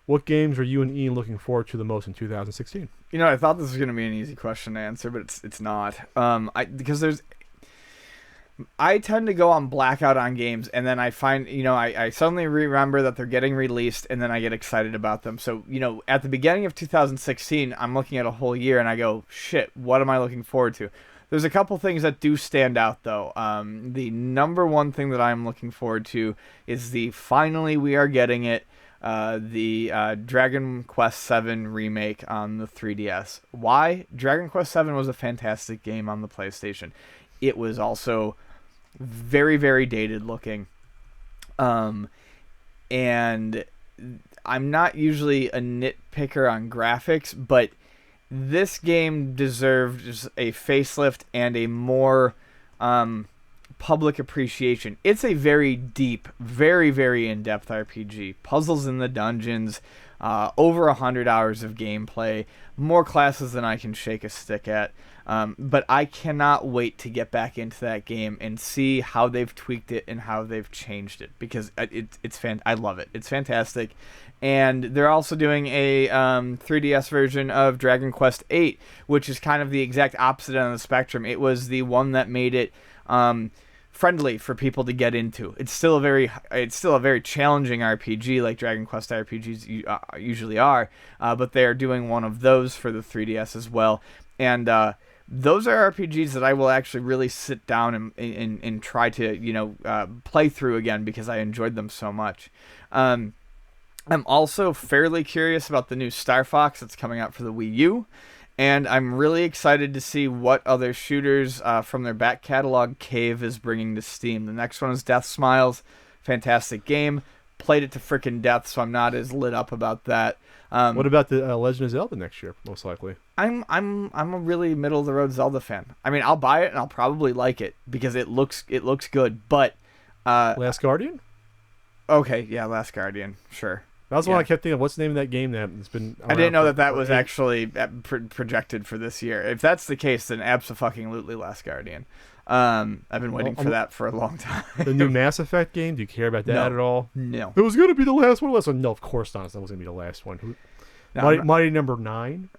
What games are you and Ian looking forward to the most in 2016? I thought this was gonna be an easy question to answer, but it's not. Because I tend to go on blackout on games, and then I find, I suddenly remember that they're getting released, and then I get excited about them. So, at the beginning of 2016, I'm looking at a whole year, and I go, shit, what am I looking forward to? There's a couple things that do stand out, though. The number one thing that I'm looking forward to is finally we are getting it, the Dragon Quest VII remake on the 3DS. Why? Dragon Quest VII was a fantastic game on the PlayStation. It was also very, very dated looking. And I'm not usually a nitpicker on graphics, but this game deserved just a facelift and a more public appreciation. It's a very deep, very, very in-depth RPG. Puzzles in the dungeons, over 100 hours of gameplay, more classes than I can shake a stick at. But I cannot wait to get back into that game and see how they've tweaked it and how they've changed it, because I love it. It's fantastic. And they're also doing a 3DS version of Dragon Quest VIII, which is kind of the exact opposite end of the spectrum. It was the one that made it friendly for people to get into. It's still a very challenging RPG, like Dragon Quest RPGs usually are, but they are doing one of those for the 3DS as well. And those are RPGs that I will actually really sit down and try to play through again, because I enjoyed them so much. I'm also fairly curious about the new Star Fox that's coming out for the Wii U, and I'm really excited to see what other shooters from their back catalog Cave is bringing to Steam. The next one is Death Smiles. Fantastic game. Played it to frickin' death, so I'm not as lit up about that. What about the Legend of Zelda next year, most likely? I'm a really middle of the road Zelda fan. I mean, I'll buy it and I'll probably like it because it looks good. But Last Guardian? Okay, yeah, Last Guardian, sure. That was one I kept thinking of. What's the name of that game that has been? I didn't know that was actually projected for this year. If that's the case, then abso-fucking-lutely Last Guardian. I've been waiting for that for a long time. The new Mass Effect game, do you care about that at all? No. It was going to be the last one. No, of course not. That was going to be the last one. Mighty Number 9?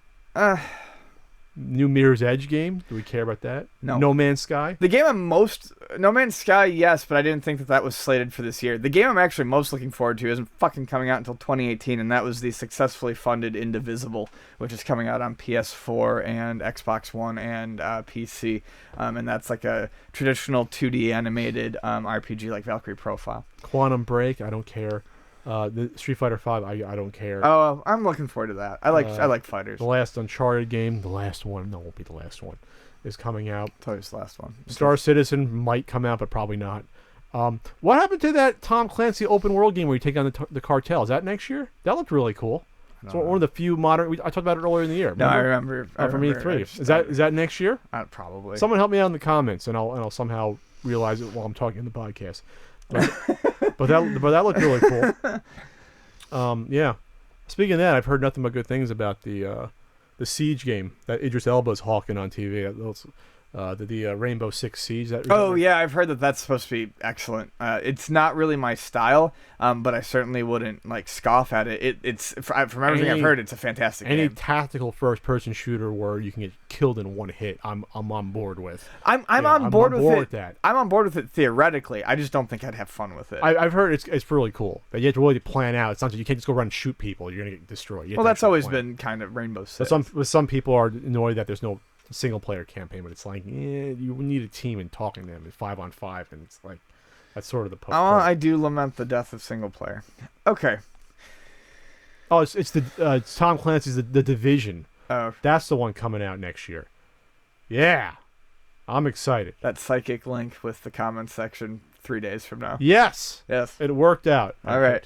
New Mirror's Edge game, do we care about that? No. No Man's Sky? The game No Man's Sky, yes, but I didn't think that was slated for this year. The game I'm actually most looking forward to isn't fucking coming out until 2018, and that was the successfully funded Indivisible, which is coming out on PS4 and Xbox One and PC. And that's like a traditional 2D animated RPG like Valkyrie Profile. Quantum Break, I don't care. The Street Fighter V, I don't care. Oh, I'm looking forward to that. I like fighters. The last Uncharted game, the last one, no, it won't be the last one, is coming out. I thought it was the last one. Star Citizen might come out, but probably not. What happened to that Tom Clancy open world game where you take on the cartel? Is that next year? That looked really cool. It's one of the few modern. I talked about it earlier in the year. No, I remember. From E3. Is that next year? Probably. Someone help me out in the comments, and I'll somehow realize it while I'm talking in the podcast. But that looked really cool. Yeah. Speaking of that, I've heard nothing but good things about the Siege game that Idris Elba's hawking on TV. The Rainbow Six Siege. Yeah, I've heard that that's supposed to be excellent. It's not really my style, but I certainly wouldn't scoff at it. It's from everything I've heard, it's a fantastic game. Any tactical first-person shooter where you can get killed in one hit, I'm on board with. I'm on board with that. I'm on board with it theoretically. I just don't think I'd have fun with it. I've heard it's really cool. But you have to really plan out. It's not you can't just go run and shoot people. You're gonna get destroyed. Well, that's always been kind of Rainbow Six. But some people are annoyed that there's no single player campaign, but it's like you need a team and talking to them in 5-on-5, and it's like that's sort of the point. I do lament the death of single player. Okay. Oh, it's Tom Clancy's the Division. Oh, that's the one coming out next year. Yeah, I'm excited. That psychic link with the comment section 3 days from now. Yes, it worked out. All right.